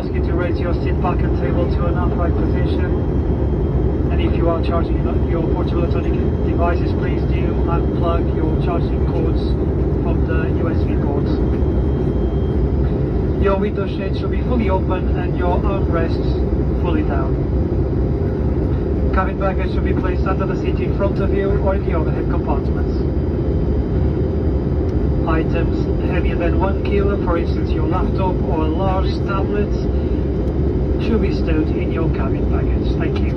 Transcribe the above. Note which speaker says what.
Speaker 1: ask you to raise your seat back and table to an upright position. And if you are charging your portable electronic devices, please do unplug your charging cords from the USB ports. Your window shade should be fully open and your armrests fully down. Cabin baggage should be placed under the seat in front of you or in the overhead compartments. Items heavier than 1 kilo, for instance your laptop or large tablets, should be stowed in your cabin baggage. Thank you.